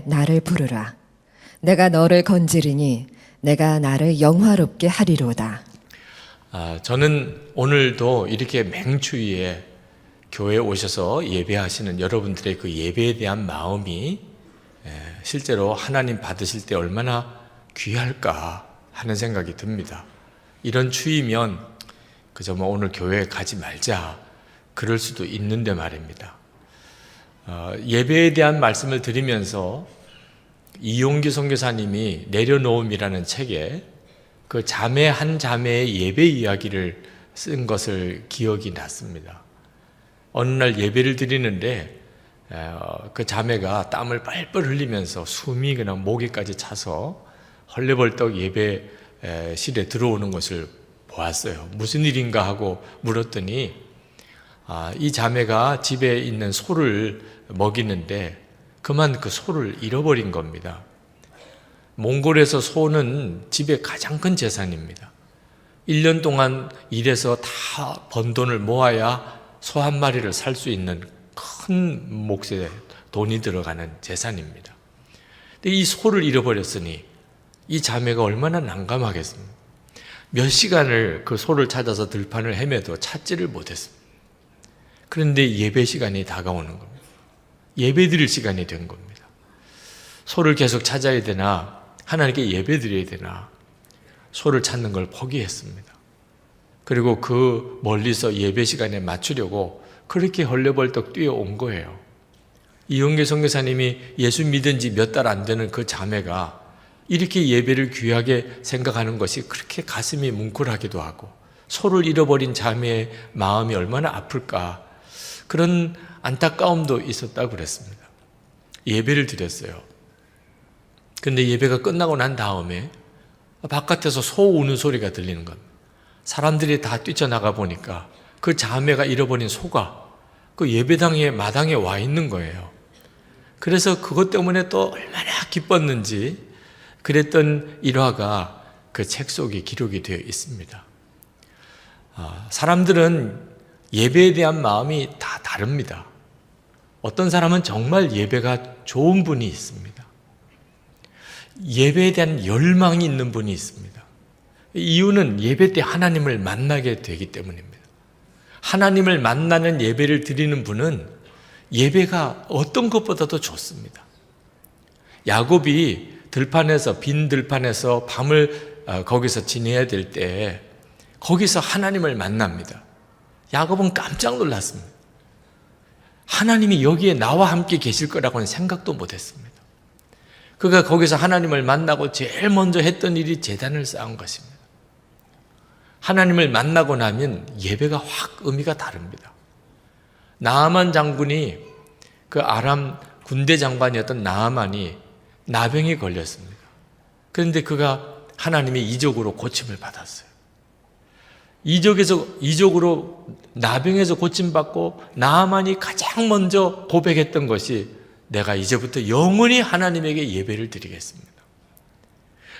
나를 부르라. 내가 너를 건지리니 내가 나를 영화롭게 하리로다. 저는 오늘도 이렇게 맹추위에 교회에 오셔서 예배하시는 여러분들의 그 예배에 대한 마음이 실제로 하나님 받으실 때 얼마나 귀할까 하는 생각이 듭니다. 이런 추위면 그저 오늘 교회에 가지 말자 그럴 수도 있는데 말입니다. 예배에 대한 말씀을 드리면서 이용규 선교사님이 내려놓음이라는 책에 그 자매 한 자매의 예배 이야기를 쓴 것을 기억이 났습니다. 어느 날 예배를 드리는데 그 자매가 땀을 뻘뻘 흘리면서 숨이 그냥 목에까지 차서 헐레벌떡 예배실에 들어오는 것을 보았어요. 무슨 일인가 하고 물었더니 이 자매가 집에 있는 소를 먹이는데 그만 그 소를 잃어버린 겁니다. 몽골에서 소는 집의 가장 큰 재산입니다. 1년 동안 일해서 다 번 돈을 모아야 소 한 마리를 살 수 있는 큰 몫에 돈이 들어가는 재산입니다. 근데 이 소를 잃어버렸으니 이 자매가 얼마나 난감하겠습니까? 몇 시간을 그 소를 찾아서 들판을 헤매도 찾지를 못했습니다. 그런데 예배 시간이 다가오는 겁니다. 예배 드릴 시간이 된 겁니다. 소를 계속 찾아야 되나 하나님께 예배 드려야 되나 소를 찾는 걸 포기했습니다. 그리고 그 멀리서 예배 시간에 맞추려고 그렇게 헐레벌떡 뛰어온 거예요. 이용규 선교사님이 예수 믿은 지 몇 달 안 되는 그 자매가 이렇게 예배를 귀하게 생각하는 것이 그렇게 가슴이 뭉클하기도 하고 소를 잃어버린 자매의 마음이 얼마나 아플까 그런 안타까움도 있었다고 그랬습니다. 예배를 드렸어요. 근데 예배가 끝나고 난 다음에 바깥에서 소 우는 소리가 들리는 겁니다. 사람들이 다 뛰쳐나가 보니까 그 자매가 잃어버린 소가 그 예배당의 마당에 와 있는 거예요. 그래서 그것 때문에 또 얼마나 기뻤는지 그랬던 일화가 그 책 속에 기록이 되어 있습니다. 사람들은 예배에 대한 마음이 다 다릅니다. 어떤 사람은 정말 예배가 좋은 분이 있습니다. 예배에 대한 열망이 있는 분이 있습니다. 이유는 예배 때 하나님을 만나게 되기 때문입니다. 하나님을 만나는 예배를 드리는 분은 예배가 어떤 것보다도 좋습니다. 야곱이 빈 들판에서 밤을 거기서 지내야 될 때 거기서 하나님을 만납니다. 야곱은 깜짝 놀랐습니다. 하나님이 여기에 나와 함께 계실 거라고는 생각도 못했습니다. 그가 거기서 하나님을 만나고 제일 먼저 했던 일이 제단을 쌓은 것입니다. 하나님을 만나고 나면 예배가 확 의미가 다릅니다. 나아만 장군이 그 아람 군대 장관이었던 나아만이 나병에 걸렸습니다. 그런데 그가 하나님의 이적으로 고침을 받았어요. 이적으로 나병에서 고침받고 나아만이 가장 먼저 고백했던 것이 내가 이제부터 영원히 하나님에게 예배를 드리겠습니다.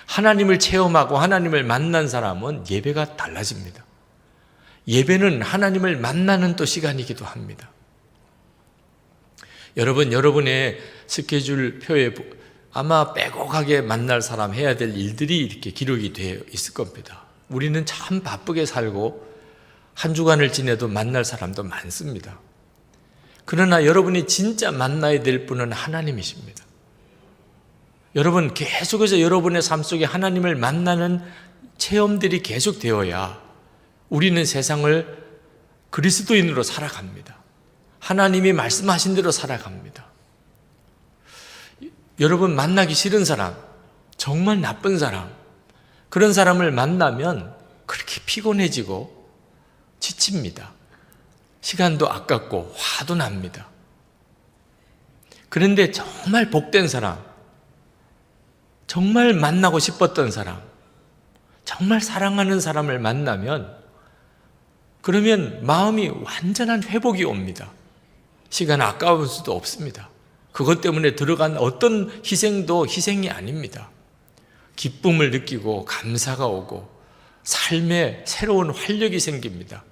하나님을 체험하고 하나님을 만난 사람은 예배가 달라집니다. 예배는 하나님을 만나는 또 시간이기도 합니다. 여러분, 여러분의 스케줄 표에 아마 빼곡하게 만날 사람 해야 될 일들이 이렇게 기록이 되어 있을 겁니다. 우리는 참 바쁘게 살고 한 주간을 지내도 만날 사람도 많습니다. 그러나 여러분이 진짜 만나야 될 분은 하나님이십니다. 여러분 계속해서 여러분의 삶 속에 하나님을 만나는 체험들이 계속 되어야 우리는 세상을 그리스도인으로 살아갑니다. 하나님이 말씀하신 대로 살아갑니다. 여러분 만나기 싫은 사람, 정말 나쁜 사람, 그런 사람을 만나면 그렇게 피곤해지고 지칩니다. 시간도 아깝고 화도 납니다. 그런데 정말 복된 사람, 정말 만나고 싶었던 사람, 정말 사랑하는 사람을 만나면 그러면 마음이 완전한 회복이 옵니다. 시간 아까울 수도 없습니다. 그것 때문에 들어간 어떤 희생도 희생이 아닙니다. 기쁨을 느끼고 감사가 오고 삶에 새로운 활력이 생깁니다.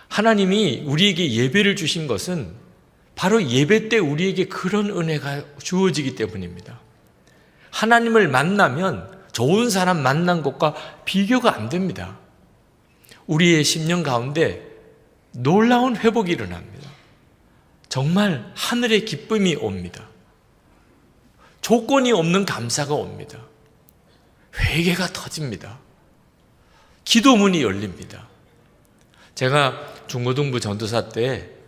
하나님이 우리에게 예배를 주신 것은 바로 예배 때 우리에게 그런 은혜가 주어지기 때문입니다. 하나님을 만나면 좋은 사람 만난 것과 비교가 안 됩니다. 우리의 심령 가운데 놀라운 회복이 일어납니다. 정말 하늘의 기쁨이 옵니다. 조건이 없는 감사가 옵니다. 회개가 터집니다. 기도문이 열립니다. 제가 중고등부 전도사 때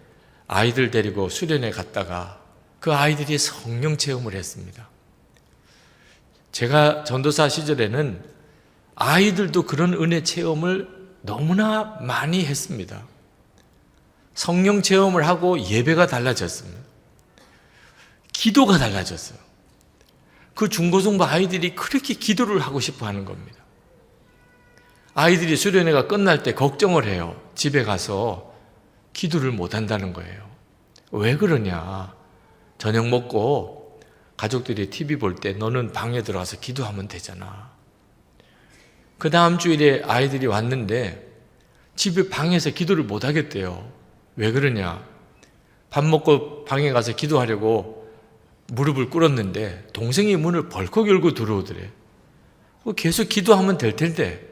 아이들 데리고 수련회 갔다가 그 아이들이 성령 체험을 했습니다. 제가 전도사 시절에는 아이들도 그런 은혜 체험을 너무나 많이 했습니다. 성령 체험을 하고 예배가 달라졌습니다. 기도가 달라졌어요. 그 중고등부 아이들이 그렇게 기도를 하고 싶어 하는 겁니다. 아이들이 수련회가 끝날 때 걱정을 해요. 집에 가서 기도를 못 한다는 거예요. 왜 그러냐? 저녁 먹고 가족들이 TV 볼 때 너는 방에 들어가서 기도하면 되잖아. 그 다음 주일에 아이들이 왔는데 집에 방에서 기도를 못 하겠대요. 왜 그러냐? 밥 먹고 방에 가서 기도하려고 무릎을 꿇었는데 동생이 문을 벌컥 열고 들어오더래. 계속 기도하면 될 텐데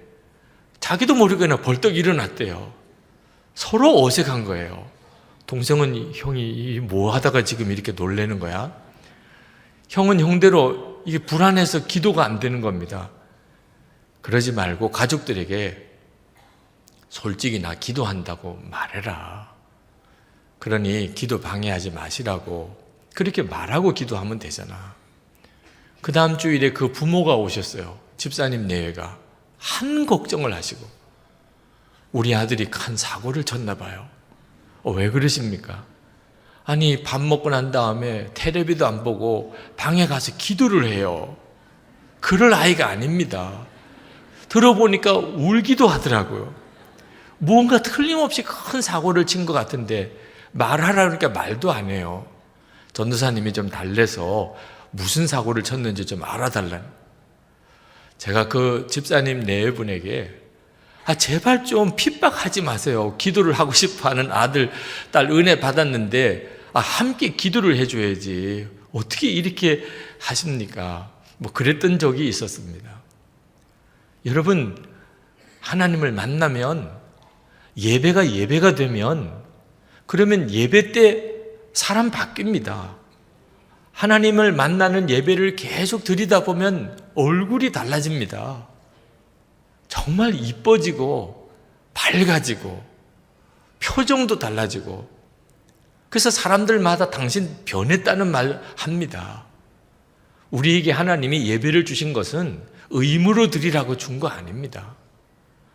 자기도 모르게나 벌떡 일어났대요. 서로 어색한 거예요. 동생은 형이 뭐 하다가 지금 이렇게 놀래는 거야? 형은 형대로 이게 불안해서 기도가 안 되는 겁니다. 그러지 말고 가족들에게 솔직히 나 기도한다고 말해라. 그러니 기도 방해하지 마시라고 그렇게 말하고 기도하면 되잖아. 그 다음 주일에 그 부모가 오셨어요. 집사님 내외가. 한 걱정을 하시고 우리 아들이 큰 사고를 쳤나 봐요. 왜 그러십니까? 아니 밥 먹고 난 다음에 텔레비도 안 보고 방에 가서 기도를 해요. 그럴 아이가 아닙니다. 들어보니까 울기도 하더라고요. 무언가 틀림없이 큰 사고를 친 것 같은데 말하라 그러니까 말도 안 해요. 전도사님이 좀 달래서 무슨 사고를 쳤는지 좀 알아달라는. 제가 그 집사님 내외분에게 제발 좀 핍박하지 마세요. 기도를 하고 싶어하는 아들, 딸 은혜 받았는데 함께 기도를 해줘야지. 어떻게 이렇게 하십니까? 그랬던 적이 있었습니다. 여러분, 하나님을 만나면 예배가 되면 그러면 예배 때 사람 바뀝니다. 하나님을 만나는 예배를 계속 드리다 보면 얼굴이 달라집니다. 정말 이뻐지고 밝아지고 표정도 달라지고 그래서 사람들마다 당신 변했다는 말 합니다. 우리에게 하나님이 예배를 주신 것은 의무로 드리라고 준 거 아닙니다.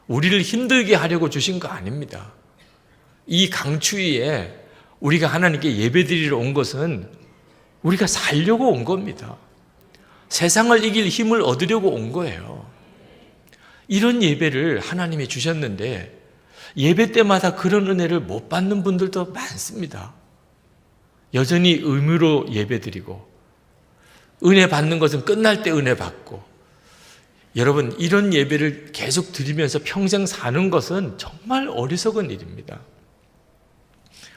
우리를 힘들게 하려고 주신 거 아닙니다. 이 강추위에 우리가 하나님께 예배 드리러 온 것은 우리가 살려고 온 겁니다. 세상을 이길 힘을 얻으려고 온 거예요. 이런 예배를 하나님이 주셨는데 예배 때마다 그런 은혜를 못 받는 분들도 많습니다. 여전히 의무로 예배 드리고 은혜 받는 것은 끝날 때 은혜 받고 여러분 이런 예배를 계속 드리면서 평생 사는 것은 정말 어리석은 일입니다.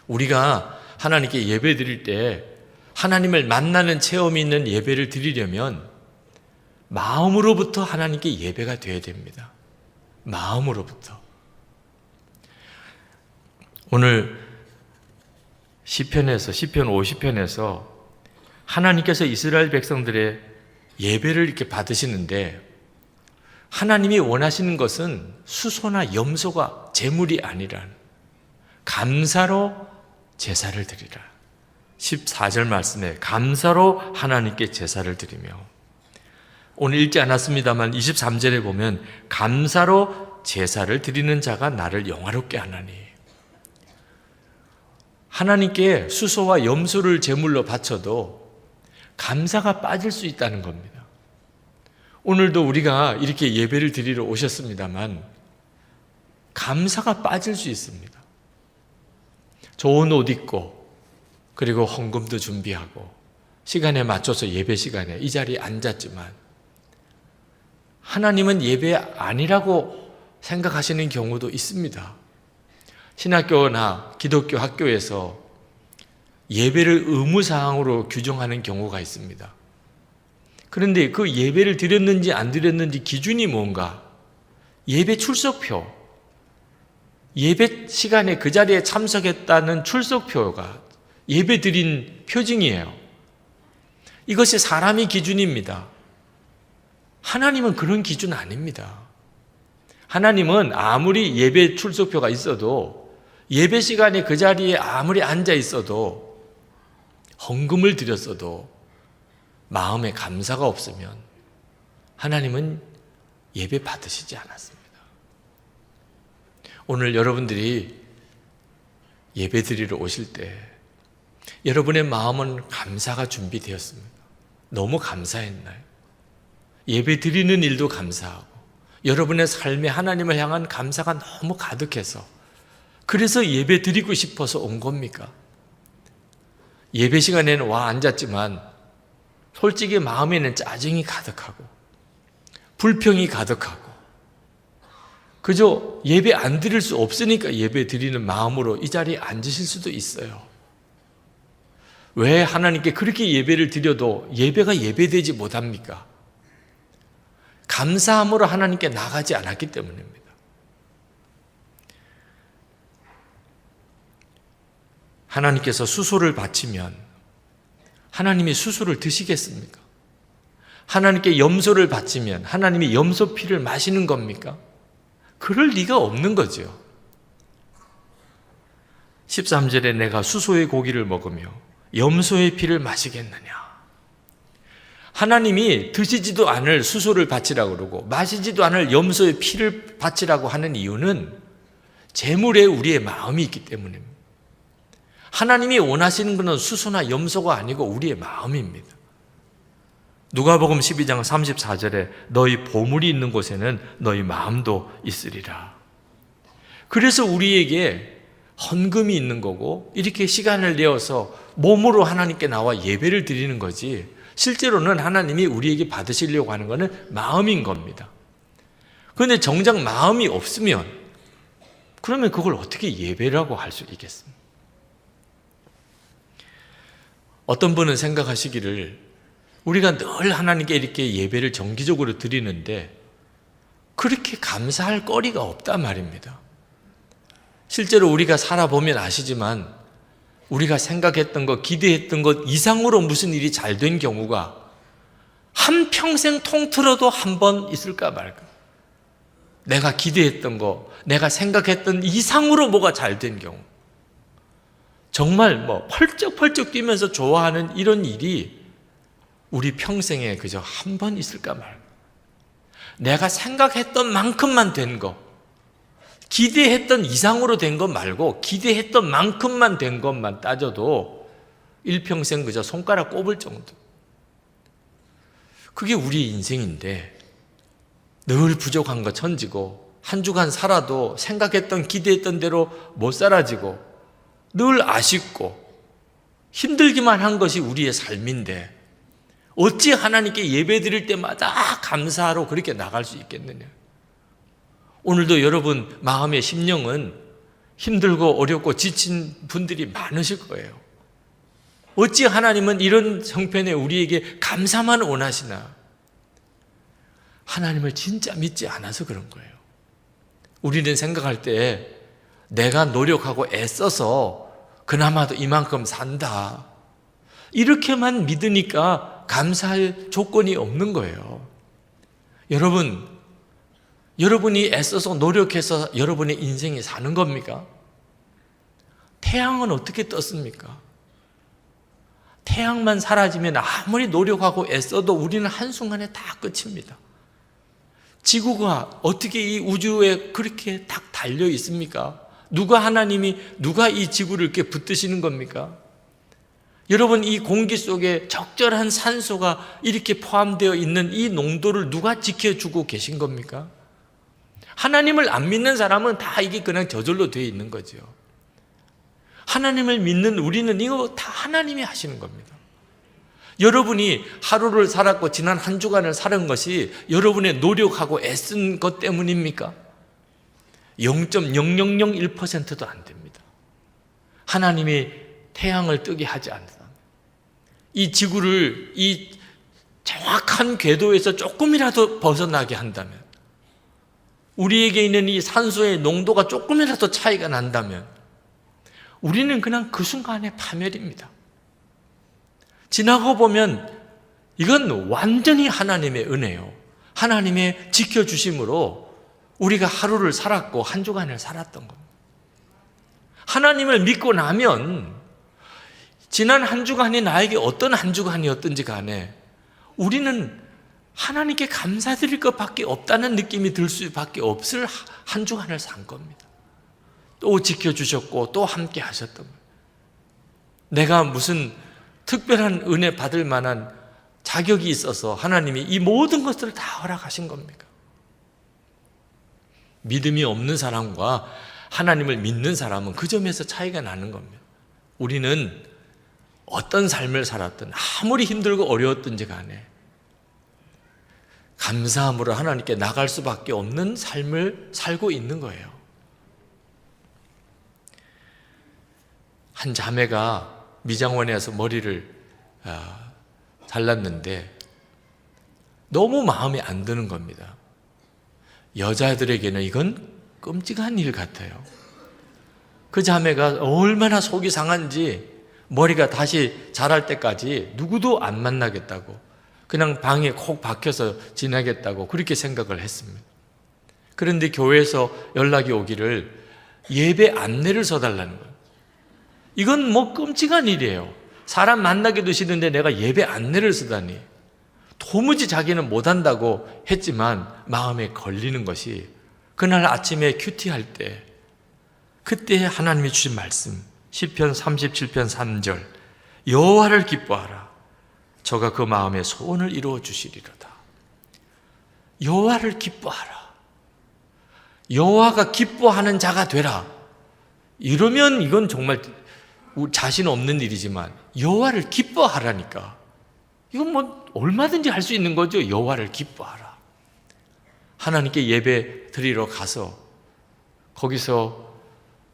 우리가 하나님께 예배 드릴 때 하나님을 만나는 체험이 있는 예배를 드리려면 마음으로부터 하나님께 예배가 되어야 됩니다. 마음으로부터. 오늘 시편 50편에서 하나님께서 이스라엘 백성들의 예배를 이렇게 받으시는데 하나님이 원하시는 것은 수소나 염소가 제물이 아니라 감사로 제사를 드리라. 14절 말씀에 감사로 하나님께 제사를 드리며 오늘 읽지 않았습니다만 23절에 보면 감사로 제사를 드리는 자가 나를 영화롭게 하나니 하나님께 수소와 염소를 제물로 바쳐도 감사가 빠질 수 있다는 겁니다. 오늘도 우리가 이렇게 예배를 드리러 오셨습니다만 감사가 빠질 수 있습니다. 좋은 옷 입고 그리고 헌금도 준비하고 시간에 맞춰서 예배 시간에 이 자리에 앉았지만 하나님은 예배 아니라고 생각하시는 경우도 있습니다. 신학교나 기독교 학교에서 예배를 의무사항으로 규정하는 경우가 있습니다. 그런데 그 예배를 드렸는지 안 드렸는지 기준이 뭔가? 예배 출석표, 예배 시간에 그 자리에 참석했다는 출석표가 예배 드린 표징이에요. 이것이 사람의 기준입니다. 하나님은 그런 기준 아닙니다. 하나님은 아무리 예배 출석표가 있어도, 예배 시간에 그 자리에 아무리 앉아 있어도, 헌금을 드렸어도 마음에 감사가 없으면 하나님은 예배 받으시지 않았습니다. 오늘 여러분들이 예배 드리러 오실 때 여러분의 마음은 감사가 준비되었습니다. 너무 감사했나요? 예배 드리는 일도 감사하고 여러분의 삶에 하나님을 향한 감사가 너무 가득해서 그래서 예배 드리고 싶어서 온 겁니까? 예배 시간에는 와 앉았지만 솔직히 마음에는 짜증이 가득하고 불평이 가득하고 그저 예배 안 드릴 수 없으니까 예배 드리는 마음으로 이 자리에 앉으실 수도 있어요. 왜 하나님께 그렇게 예배를 드려도 예배가 예배되지 못합니까? 감사함으로 하나님께 나가지 않았기 때문입니다. 하나님께서 수소를 바치면 하나님이 수소를 드시겠습니까? 하나님께 염소를 바치면 하나님이 염소 피를 마시는 겁니까? 그럴 리가 없는 거죠. 13절에 내가 수소의 고기를 먹으며 염소의 피를 마시겠느냐. 하나님이 드시지도 않을 수소를 바치라고 그러고 마시지도 않을 염소의 피를 바치라고 하는 이유는 재물에 우리의 마음이 있기 때문입니다. 하나님이 원하시는 것은 수소나 염소가 아니고 우리의 마음입니다. 누가복음 12장 34절에 너희 보물이 있는 곳에는 너희 마음도 있으리라. 그래서 우리에게 헌금이 있는 거고 이렇게 시간을 내어서 몸으로 하나님께 나와 예배를 드리는 거지 실제로는 하나님이 우리에게 받으시려고 하는 것은 마음인 겁니다. 그런데 정작 마음이 없으면 그러면 그걸 어떻게 예배라고 할 수 있겠습니까? 어떤 분은 생각하시기를 우리가 늘 하나님께 이렇게 예배를 정기적으로 드리는데 그렇게 감사할 거리가 없단 말입니다. 실제로 우리가 살아보면 아시지만 우리가 생각했던 것, 기대했던 것 이상으로 무슨 일이 잘 된 경우가 한평생 통틀어도 한 번 있을까 말까. 내가 기대했던 거, 내가 생각했던 이상으로 뭐가 잘 된 경우. 정말 펄쩍펄쩍 뛰면서 좋아하는 이런 일이 우리 평생에 그저 한 번 있을까 말까. 내가 생각했던 만큼만 된 거, 기대했던 이상으로 된 것 말고 기대했던 만큼만 된 것만 따져도 일평생 그저 손가락 꼽을 정도. 그게 우리 인생인데 늘 부족한 거 천지고 한 주간 살아도 생각했던 기대했던 대로 못 살아지고 늘 아쉽고 힘들기만 한 것이 우리의 삶인데 어찌 하나님께 예배 드릴 때마다 감사하러 그렇게 나갈 수 있겠느냐. 오늘도 여러분 마음의 심령은 힘들고 어렵고 지친 분들이 많으실 거예요. 어찌 하나님은 이런 형편에 우리에게 감사만 원하시나? 하나님을 진짜 믿지 않아서 그런 거예요. 우리는 생각할 때 내가 노력하고 애써서 그나마도 이만큼 산다. 이렇게만 믿으니까 감사할 조건이 없는 거예요. 여러분이 애써서 노력해서 여러분의 인생이 사는 겁니까? 태양은 어떻게 떴습니까? 태양만 사라지면 아무리 노력하고 애써도 우리는 한순간에 다 끝입니다. 지구가 어떻게 이 우주에 그렇게 딱 달려 있습니까? 누가 이 지구를 이렇게 붙드시는 겁니까? 여러분, 이 공기 속에 적절한 산소가 이렇게 포함되어 있는 이 농도를 누가 지켜주고 계신 겁니까? 하나님을 안 믿는 사람은 다 이게 그냥 저절로 되어 있는 거죠. 하나님을 믿는 우리는 이거 다 하나님이 하시는 겁니다. 여러분이 하루를 살았고 지난 한 주간을 살은 것이 여러분의 노력하고 애쓴 것 때문입니까? 0.0001%도 안 됩니다. 하나님이 태양을 뜨게 하지 않는다. 이 지구를 이 정확한 궤도에서 조금이라도 벗어나게 한다면, 우리에게 있는 이 산소의 농도가 조금이라도 차이가 난다면 우리는 그냥 그 순간에 파멸입니다. 지나고 보면 이건 완전히 하나님의 은혜요, 하나님의 지켜주심으로 우리가 하루를 살았고 한 주간을 살았던 겁니다. 하나님을 믿고 나면 지난 한 주간이 나에게 어떤 한 주간이었든지 간에 우리는 하나님께 감사드릴 것밖에 없다는 느낌이 들 수밖에 없을 한 주간을 산 겁니다. 또 지켜주셨고 또 함께 하셨던 거예요. 내가 무슨 특별한 은혜 받을 만한 자격이 있어서 하나님이 이 모든 것들을 다 허락하신 겁니까? 믿음이 없는 사람과 하나님을 믿는 사람은 그 점에서 차이가 나는 겁니다. 우리는 어떤 삶을 살았든 아무리 힘들고 어려웠든지 간에 감사함으로 하나님께 나갈 수밖에 없는 삶을 살고 있는 거예요. 한 자매가 미장원에 와서 머리를 잘랐는데 너무 마음에 안 드는 겁니다. 여자들에게는 이건 끔찍한 일 같아요. 그 자매가 얼마나 속이 상한지 머리가 다시 자랄 때까지 누구도 안 만나겠다고, 그냥 방에 콕 박혀서 지내겠다고 그렇게 생각을 했습니다. 그런데 교회에서 연락이 오기를 예배 안내를 써달라는 거예요. 이건 뭐 끔찍한 일이에요. 사람 만나기도 싫은데 내가 예배 안내를 쓰다니. 도무지 자기는 못한다고 했지만 마음에 걸리는 것이, 그날 아침에 큐티할 때 그때 하나님이 주신 말씀, 시편 37편 3절, 여호와를 기뻐하라, 저가 그 마음의 소원을 이루어 주시리로다. 여호와를 기뻐하라, 여호와가 기뻐하는 자가 되라. 이러면 이건 정말 자신 없는 일이지만 여호와를 기뻐하라니까 이건 뭐 얼마든지 할 수 있는 거죠. 여호와를 기뻐하라. 하나님께 예배 드리러 가서 거기서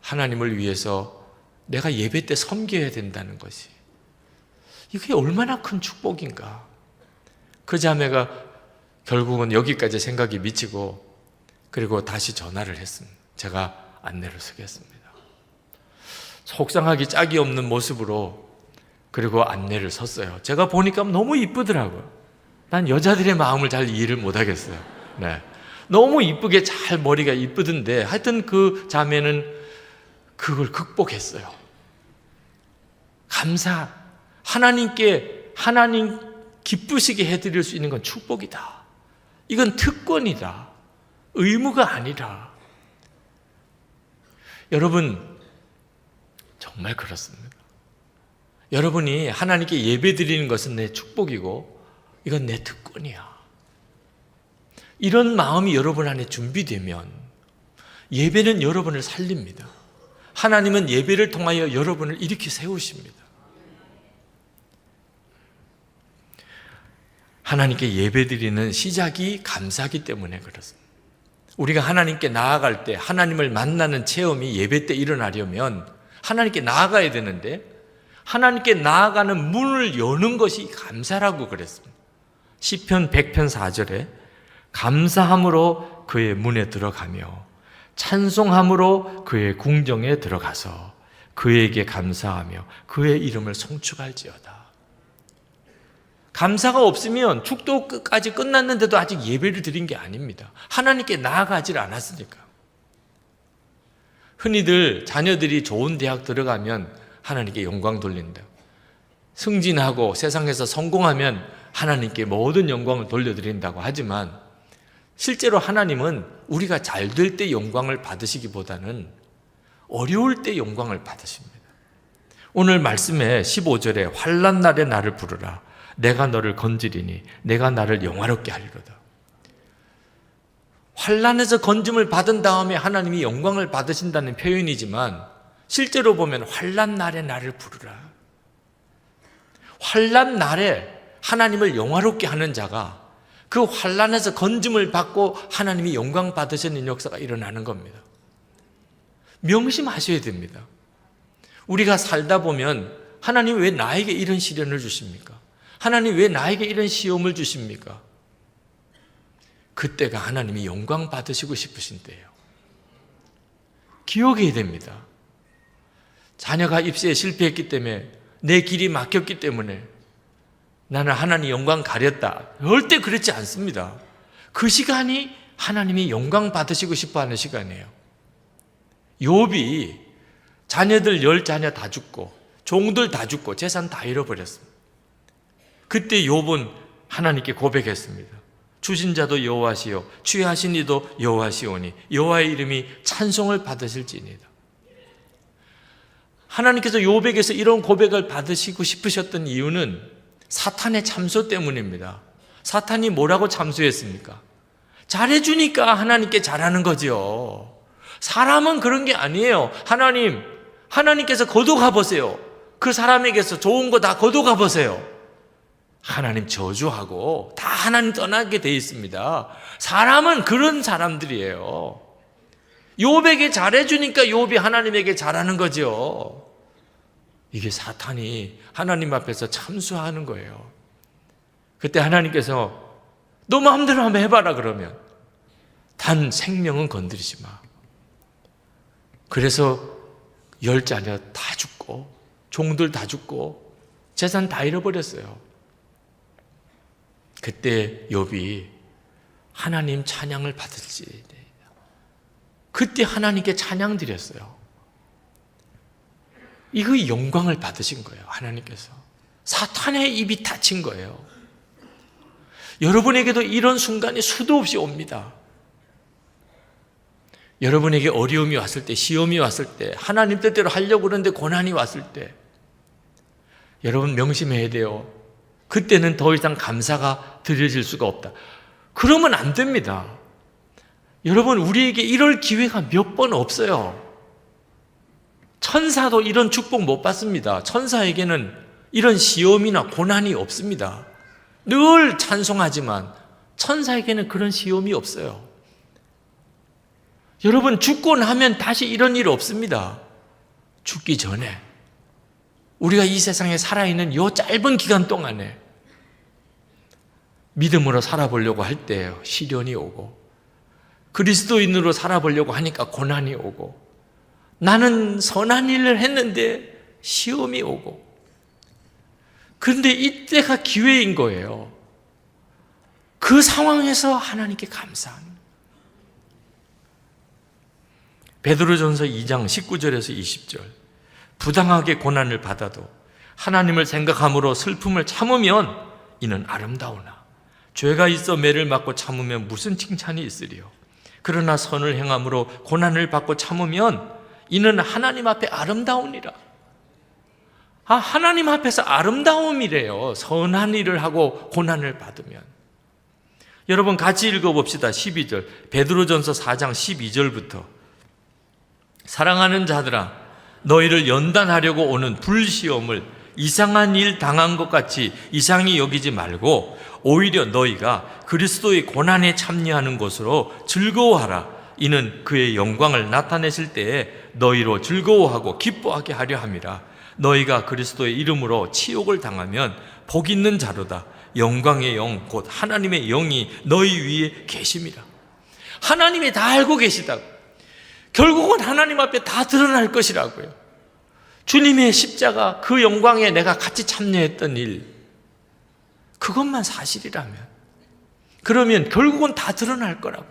하나님을 위해서 내가 예배 때 섬겨야 된다는 것이, 이게 얼마나 큰 축복인가. 그 자매가 결국은 여기까지 생각이 미치고 그리고 다시 전화를 했습니다. 제가 안내를 쓰겠습니다. 속상하기 짝이 없는 모습으로 그리고 안내를 섰어요. 제가 보니까 너무 이쁘더라고요. 난 여자들의 마음을 잘 이해를 못하겠어요. 네. 너무 이쁘게 잘 머리가 이쁘던데 하여튼 그 자매는 그걸 극복했어요. 하나님께 하나님 기쁘시게 해드릴 수 있는 건 축복이다. 이건 특권이다. 의무가 아니라. 여러분, 정말 그렇습니다. 여러분이 하나님께 예배 드리는 것은 내 축복이고 이건 내 특권이야. 이런 마음이 여러분 안에 준비되면 예배는 여러분을 살립니다. 하나님은 예배를 통하여 여러분을 일으켜 세우십니다. 하나님께 예배 드리는 시작이 감사하기 때문에 그렇습니다. 우리가 하나님께 나아갈 때, 하나님을 만나는 체험이 예배 때 일어나려면 하나님께 나아가야 되는데, 하나님께 나아가는 문을 여는 것이 감사라고 그랬습니다. 시편 100편 4절에 감사함으로 그의 문에 들어가며 찬송함으로 그의 궁정에 들어가서 그에게 감사하며 그의 이름을 송축할지어다. 감사가 없으면 축도 끝까지 끝났는데도 아직 예배를 드린 게 아닙니다. 하나님께 나아가질 않았으니까. 흔히들 자녀들이 좋은 대학 들어가면 하나님께 영광 돌린다. 승진하고 세상에서 성공하면 하나님께 모든 영광을 돌려드린다고 하지만 실제로 하나님은 우리가 잘 될 때 영광을 받으시기보다는 어려울 때 영광을 받으십니다. 오늘 말씀에 15절에 환난 날에 나를 부르라. 내가 너를 건지리니 내가 나를 영화롭게 하리로다. 환난에서 건짐을 받은 다음에 하나님이 영광을 받으신다는 표현이지만 실제로 보면 환난 날에 나를 부르라. 환난 날에 하나님을 영화롭게 하는 자가 그 환난에서 건짐을 받고 하나님이 영광 받으시는 역사가 일어나는 겁니다. 명심하셔야 됩니다. 우리가 살다 보면 하나님 왜 나에게 이런 시련을 주십니까? 하나님 왜 나에게 이런 시험을 주십니까? 그때가 하나님이 영광 받으시고 싶으신 때예요. 기억해야 됩니다. 자녀가 입시에 실패했기 때문에, 내 길이 막혔기 때문에 나는 하나님 영광 가렸다, 절대 그렇지 않습니다. 그 시간이 하나님이 영광 받으시고 싶어하는 시간이에요. 욥이 자녀들 10자녀 다 죽고 종들 다 죽고 재산 다 잃어버렸습니다. 그때 욥은 하나님께 고백했습니다. 주신 자도 여호와시요 취하신 이도 여호와시오니 여호와의 이름이 찬송을 받으실지니이다. 하나님께서 욥에게서 이런 고백을 받으시고 싶으셨던 이유는 사탄의 참소 때문입니다. 사탄이 뭐라고 참소했습니까? 잘해주니까 하나님께 잘하는 거죠. 사람은 그런 게 아니에요. 하나님께서 거둬가 보세요. 그 사람에게서 좋은 거 다 거둬가 보세요. 하나님 저주하고 다 하나님 떠나게 돼 있습니다. 사람은 그런 사람들이에요. 욥에게 잘해주니까 욥이 하나님에게 잘하는 거죠. 이게 사탄이 하나님 앞에서 참수하는 거예요. 그때 하나님께서 너 마음대로 한번 해봐라 그러면 단 생명은 건드리지 마. 그래서 10자녀 다 죽고 종들 다 죽고 재산 다 잃어버렸어요. 그때 욥이 하나님 찬양을 받을지, 그때 하나님께 찬양 드렸어요. 이거 영광을 받으신 거예요. 하나님께서 사탄의 입이 닫힌 거예요. 여러분에게도 이런 순간이 수도 없이 옵니다. 여러분에게 어려움이 왔을 때, 시험이 왔을 때, 하나님 뜻대로 하려고 그러는데 고난이 왔을 때, 여러분 명심해야 돼요. 그때는 더 이상 감사가 드려질 수가 없다. 그러면 안 됩니다. 여러분, 우리에게 이럴 기회가 몇 번 없어요. 천사도 이런 축복 못 받습니다. 천사에게는 이런 시험이나 고난이 없습니다. 늘 찬송하지만 천사에게는 그런 시험이 없어요. 여러분, 죽고 나면 다시 이런 일 없습니다. 죽기 전에 우리가 이 세상에 살아있는 이 짧은 기간 동안에 믿음으로 살아보려고 할 때 시련이 오고, 그리스도인으로 살아보려고 하니까 고난이 오고, 나는 선한 일을 했는데 시험이 오고, 그런데 이때가 기회인 거예요. 그 상황에서 하나님께 감사하는 거예요. 베드로전서 2장 19절에서 20절, 부당하게 고난을 받아도 하나님을 생각함으로 슬픔을 참으면 이는 아름다우나 죄가 있어 매를 맞고 참으면 무슨 칭찬이 있으리요. 그러나 선을 행함으로 고난을 받고 참으면 이는 하나님 앞에 아름다우니라. 하나님 앞에서 아름다움이래요. 선한 일을 하고 고난을 받으면. 여러분 같이 읽어봅시다. 12절, 베드로전서 4장 12절부터. 사랑하는 자들아, 너희를 연단하려고 오는 불시험을 이상한 일 당한 것 같이 이상히 여기지 말고 오히려 너희가 그리스도의 고난에 참여하는 것으로 즐거워하라. 이는 그의 영광을 나타내실 때에 너희로 즐거워하고 기뻐하게 하려 함이라. 너희가 그리스도의 이름으로 치욕을 당하면 복 있는 자로다. 영광의 영 곧 하나님의 영이 너희 위에 계심이라. 하나님이 다 알고 계시다고. 결국은 하나님 앞에 다 드러날 것이라고요. 주님의 십자가, 그 영광에 내가 같이 참여했던 일, 그것만 사실이라면, 그러면 결국은 다 드러날 거라고.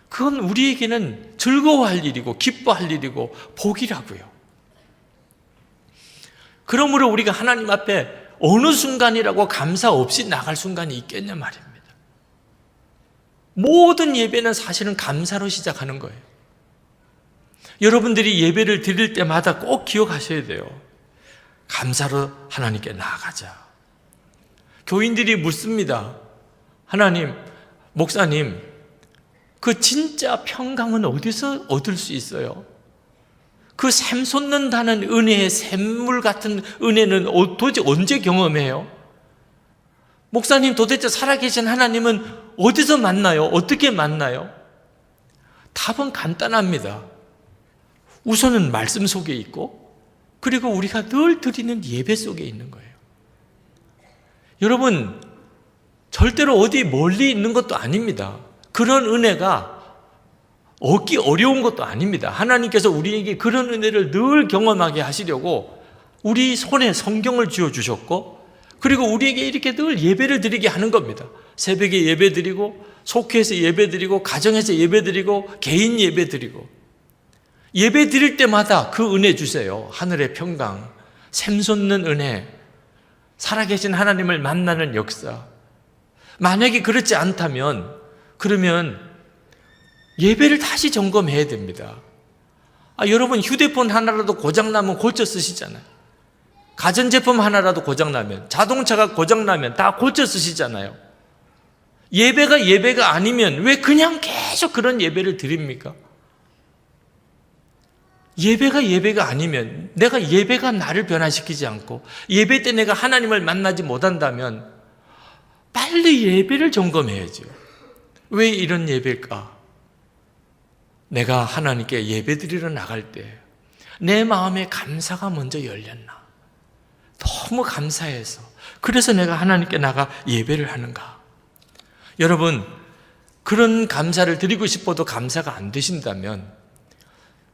그건 우리에게는 즐거워할 일이고 기뻐할 일이고 복이라고요. 그러므로 우리가 하나님 앞에 어느 순간이라고 감사 없이 나갈 순간이 있겠냐 말입니다. 모든 예배는 사실은 감사로 시작하는 거예요. 여러분들이 예배를 드릴 때마다 꼭 기억하셔야 돼요. 감사로 하나님께 나아가자. 교인들이 묻습니다. 하나님, 목사님, 그 진짜 평강은 어디서 얻을 수 있어요? 그 샘솟는다는 은혜의 샘물 같은 은혜는 도대체 언제 경험해요? 목사님, 도대체 살아계신 하나님은 어디서 만나요? 어떻게 만나요? 답은 간단합니다. 우선은 말씀 속에 있고, 그리고 우리가 늘 드리는 예배 속에 있는 거예요. 여러분, 절대로 어디 멀리 있는 것도 아닙니다. 그런 은혜가 얻기 어려운 것도 아닙니다. 하나님께서 우리에게 그런 은혜를 늘 경험하게 하시려고 우리 손에 성경을 쥐어주셨고, 그리고 우리에게 이렇게 늘 예배를 드리게 하는 겁니다. 새벽에 예배 드리고, 속회에서 예배 드리고, 가정에서 예배 드리고, 개인 예배 드리고, 예배 드릴 때마다 그 은혜 주세요. 하늘의 평강, 샘솟는 은혜, 살아계신 하나님을 만나는 역사. 만약에 그렇지 않다면, 그러면 예배를 다시 점검해야 됩니다. 여러분, 휴대폰 하나라도 고장나면 고쳐 쓰시잖아요. 가전제품 하나라도 고장나면, 자동차가 고장나면 다 고쳐 쓰시잖아요. 예배가 아니면 왜 그냥 계속 그런 예배를 드립니까? 예배가 아니면, 내가 예배가 나를 변화시키지 않고 예배 때 내가 하나님을 만나지 못한다면 빨리 예배를 점검해야죠. 왜 이런 예배일까? 내가 하나님께 예배 드리러 나갈 때 내 마음에 감사가 먼저 열렸나? 너무 감사해서, 그래서 내가 하나님께 나가 예배를 하는가? 여러분, 그런 감사를 드리고 싶어도 감사가 안 되신다면,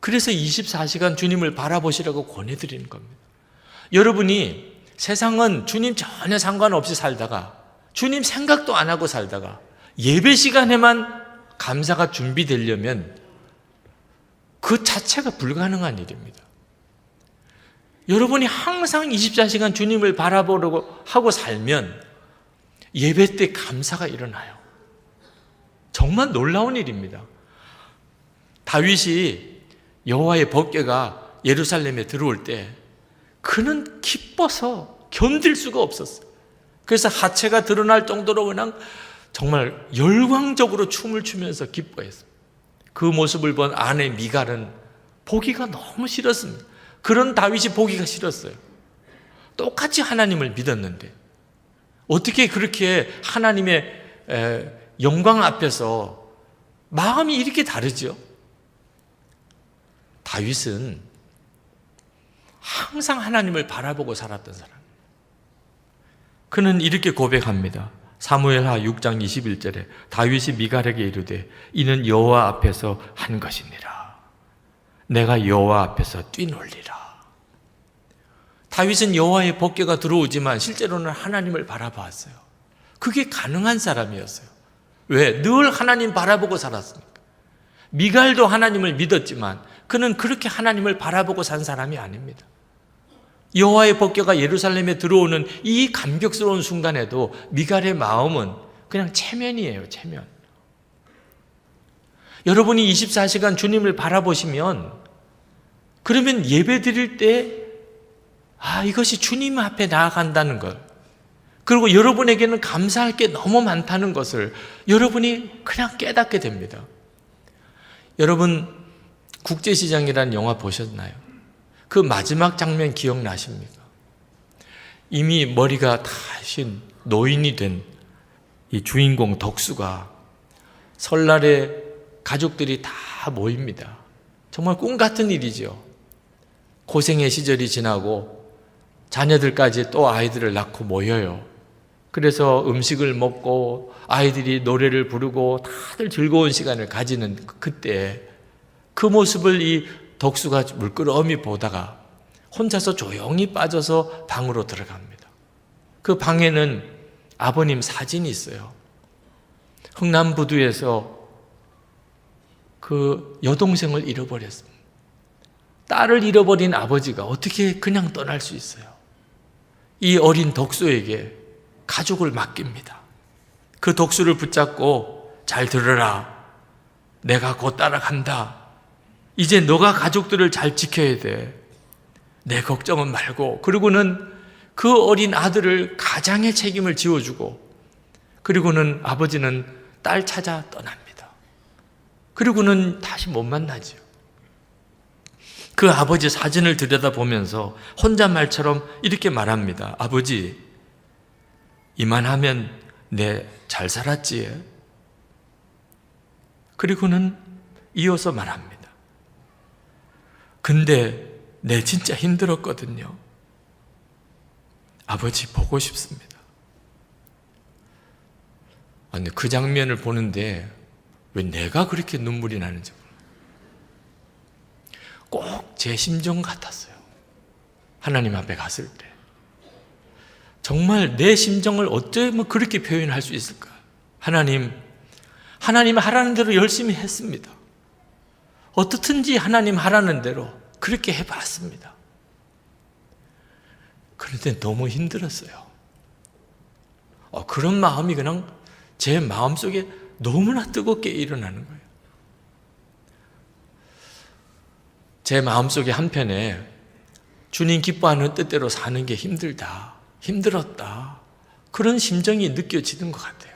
그래서 24시간 주님을 바라보시라고 권해드리는 겁니다. 여러분이 세상은 주님 전혀 상관없이 살다가, 주님 생각도 안 하고 살다가 예배 시간에만 감사가 준비되려면 그 자체가 불가능한 일입니다. 여러분이 항상 24시간 주님을 바라보려고 하고 살면 예배 때 감사가 일어나요. 정말 놀라운 일입니다. 다윗이 여호와의 법궤가 예루살렘에 들어올 때 그는 기뻐서 견딜 수가 없었어요. 그래서 하체가 드러날 정도로 그냥 정말 열광적으로 춤을 추면서 기뻐했어요. 그 모습을 본 아내 미갈은 보기가 너무 싫었습니다. 그런 다윗이 보기가 싫었어요. 똑같이 하나님을 믿었는데 어떻게 그렇게 하나님의 영광 앞에서 마음이 이렇게 다르죠? 다윗은 항상 하나님을 바라보고 살았던 사람이에요. 그는 이렇게 고백합니다. 사무엘하 6장 21절에 다윗이 미갈에게 이르되 이는 여호와 앞에서 한 것이니라. 내가 여호와 앞에서 뛰놀리라. 다윗은 여호와의 법궤가 들어오지만 실제로는 하나님을 바라봤어요. 그게 가능한 사람이었어요. 왜? 늘 하나님 바라보고 살았으니까. 미갈도 하나님을 믿었지만 그는 그렇게 하나님을 바라보고 산 사람이 아닙니다. 여호와의 법궤가 예루살렘에 들어오는 이 감격스러운 순간에도 미갈의 마음은 그냥 체면이에요, 체면. 여러분이 24시간 주님을 바라보시면, 그러면 예배 드릴 때 이것이 주님 앞에 나아간다는 것, 그리고 여러분에게는 감사할 게 너무 많다는 것을 여러분이 그냥 깨닫게 됩니다. 여러분, 국제시장이라는 영화 보셨나요? 그 마지막 장면 기억나십니까? 이미 머리가 다신 노인이 된 이 주인공 덕수가 설날에 가족들이 다 모입니다. 정말 꿈 같은 일이죠. 고생의 시절이 지나고 자녀들까지 또 아이들을 낳고 모여요. 그래서 음식을 먹고 아이들이 노래를 부르고 다들 즐거운 시간을 가지는 그때 그 모습을 이 덕수가 물끄러미 보다가 혼자서 조용히 빠져서 방으로 들어갑니다. 그 방에는 아버님 사진이 있어요. 흥남부두에서 그 여동생을 잃어버렸습니다. 딸을 잃어버린 아버지가 어떻게 그냥 떠날 수 있어요? 이 어린 덕수에게 가족을 맡깁니다. 그 덕수를 붙잡고 잘 들으라. 내가 곧 따라간다. 이제 너가 가족들을 잘 지켜야 돼. 내 걱정은 말고. 그리고는 그 어린 아들을 가장의 책임을 지어주고, 그리고는 아버지는 딸 찾아 떠납니다. 그리고는 다시 못 만나죠. 그 아버지 사진을 들여다보면서 혼잣말처럼 이렇게 말합니다. 아버지, 이만하면 내 잘 살았지? 그리고는 이어서 말합니다. 근데 네, 진짜 힘들었거든요. 아버지 보고 싶습니다. 근데 그 장면을 보는데 왜 내가 그렇게 눈물이 나는지 몰라요. 꼭 제 심정 같았어요. 하나님 앞에 갔을 때. 정말 내 심정을 어쩌면 그렇게 표현할 수 있을까? 하나님 하라는 대로 열심히 했습니다. 어떻든지 하나님 하라는 대로 그렇게 해봤습니다. 그런데 너무 힘들었어요. 그런 마음이 그냥 제 마음속에 너무나 뜨겁게 일어나는 거예요. 제 마음속에 한편에 주님 기뻐하는 뜻대로 사는 게 힘들다, 힘들었다, 그런 심정이 느껴지는 것 같아요.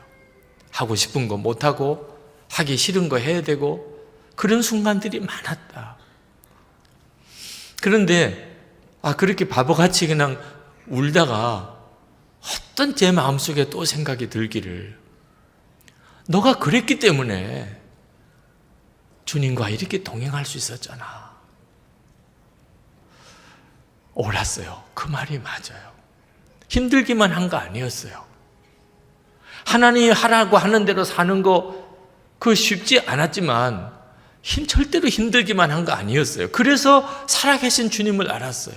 하고 싶은 거 못하고 하기 싫은 거 해야 되고 그런 순간들이 많았다. 그런데 그렇게 바보같이 그냥 울다가 어떤 제 마음속에 또 생각이 들기를, 너가 그랬기 때문에 주님과 이렇게 동행할 수 있었잖아. 옳았어요. 그 말이 맞아요. 힘들기만 한 거 아니었어요. 하나님이 하라고 하는 대로 사는 거 그거 쉽지 않았지만 절대로 힘들기만 한 거 아니었어요. 그래서 살아계신 주님을 알았어요.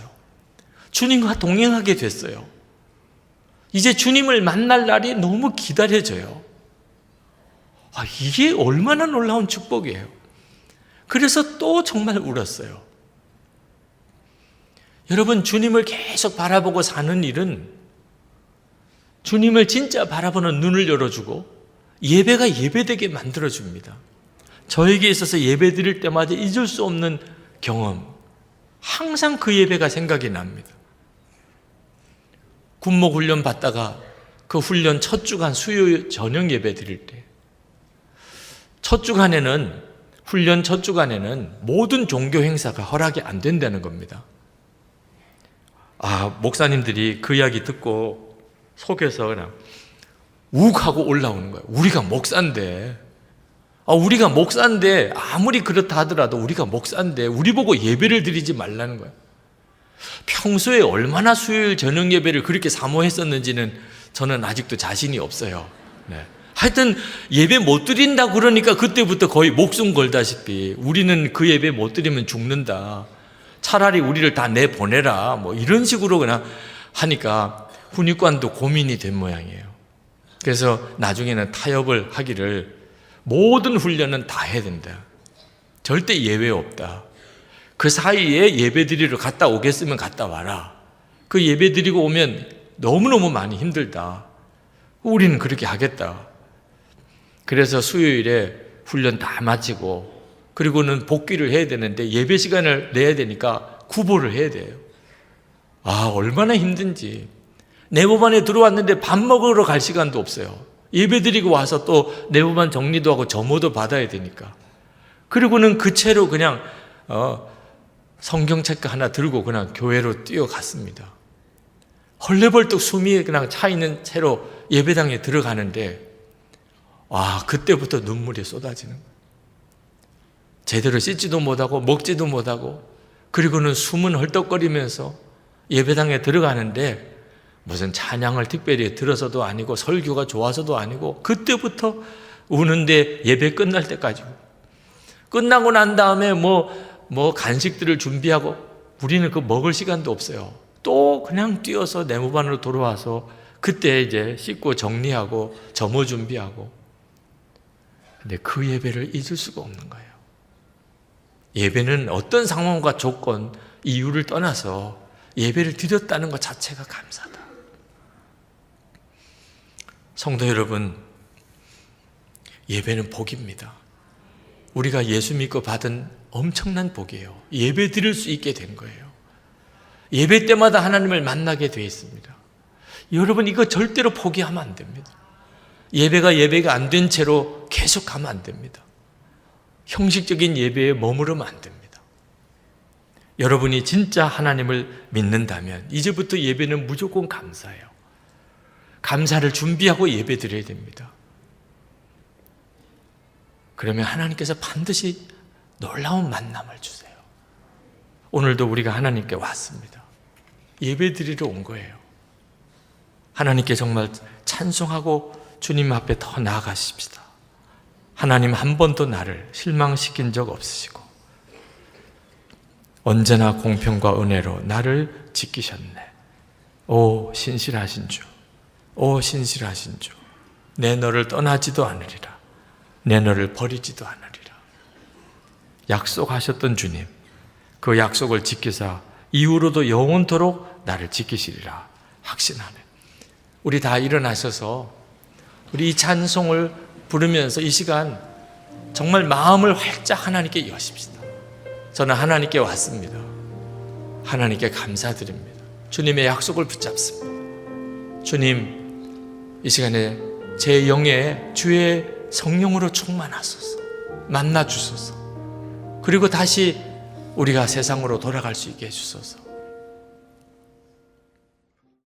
주님과 동행하게 됐어요. 이제 주님을 만날 날이 너무 기다려져요. 이게 얼마나 놀라운 축복이에요. 그래서 또 정말 울었어요. 여러분, 주님을 계속 바라보고 사는 일은 주님을 진짜 바라보는 눈을 열어주고 예배가 예배되게 만들어줍니다. 저에게 있어서 예배 드릴 때마다 잊을 수 없는 경험, 항상 그 예배가 생각이 납니다. 군목 훈련 받다가 그 훈련 첫 주간 수요 저녁 예배 드릴 때, 첫 주간에는, 훈련 첫 주간에는 모든 종교 행사가 허락이 안 된다는 겁니다. 목사님들이 그 이야기 듣고 속에서 그냥 욱 하고 올라오는 거예요. 우리가 목사인데 아무리 그렇다 하더라도 우리가 목사인데 우리 보고 예배를 드리지 말라는 거예요. 평소에 얼마나 수요일 저녁 예배를 그렇게 사모했었는지는 저는 아직도 자신이 없어요. 네. 하여튼 예배 못 드린다 그러니까 그때부터 거의 목숨 걸다시피 우리는 그 예배 못 드리면 죽는다, 차라리 우리를 다 내보내라, 이런 식으로 그냥 하니까 훈육관도 고민이 된 모양이에요. 그래서 나중에는 타협을 하기를 모든 훈련은 다 해야 된다, 절대 예외 없다, 그 사이에 예배 드리러 갔다 오겠으면 갔다 와라, 그 예배 드리고 오면 너무너무 많이 힘들다, 우리는 그렇게 하겠다. 그래서 수요일에 훈련 다 마치고 그리고는 복귀를 해야 되는데 예배 시간을 내야 되니까 구보를 해야 돼요. 얼마나 힘든지. 내무반에 들어왔는데 밥 먹으러 갈 시간도 없어요. 예배 드리고 와서 또 내무반 정리도 하고 점호도 받아야 되니까. 그리고는 그 채로 그냥 성경책 하나 들고 그냥 교회로 뛰어갔습니다. 헐레벌떡 숨이 그냥 차 있는 채로 예배당에 들어가는데 그때부터 눈물이 쏟아지는 거예요. 제대로 씻지도 못하고 먹지도 못하고 그리고는 숨은 헐떡거리면서 예배당에 들어가는데 무슨 찬양을 특별히 들어서도 아니고 설교가 좋아서도 아니고 그때부터 우는데 예배 끝날 때까지. 끝나고 난 다음에 간식들을 준비하고 우리는 그 먹을 시간도 없어요. 또 그냥 뛰어서 내무반으로 돌아와서 그때 이제 씻고 정리하고 점호 준비하고. 근데 그 예배를 잊을 수가 없는 거예요. 예배는 어떤 상황과 조건, 이유를 떠나서 예배를 드렸다는 것 자체가 감사다. 성도 여러분, 예배는 복입니다. 우리가 예수 믿고 받은 엄청난 복이에요. 예배 드릴 수 있게 된 거예요. 예배 때마다 하나님을 만나게 되어 있습니다. 여러분, 이거 절대로 포기하면 안 됩니다. 예배가 안 된 채로 계속 가면 안 됩니다. 형식적인 예배에 머무르면 안 됩니다. 여러분이 진짜 하나님을 믿는다면 이제부터 예배는 무조건 감사해요. 감사를 준비하고 예배 드려야 됩니다. 그러면 하나님께서 반드시 놀라운 만남을 주세요. 오늘도 우리가 하나님께 왔습니다. 예배 드리러 온 거예요. 하나님께 정말 찬송하고 주님 앞에 더 나아가십시다. 하나님 한 번도 나를 실망시킨 적 없으시고 언제나 공평과 은혜로 나를 지키셨네. 오 신실하신 주, 오 신실하신 주, 내 너를 떠나지도 않으리라, 내 너를 버리지도 않으리라. 약속하셨던 주님, 그 약속을 지키사 이후로도 영원토록 나를 지키시리라 확신하네. 우리 다 일어나셔서 우리 이 찬송을 부르면서 이 시간 정말 마음을 활짝 하나님께 여십시다. 저는 하나님께 왔습니다. 하나님께 감사드립니다. 주님의 약속을 붙잡습니다. 주님, 이 시간에 제 영에 주의 성령으로 충만하소서. 만나 주소서. 그리고 다시 우리가 세상으로 돌아갈 수 있게 해주소서.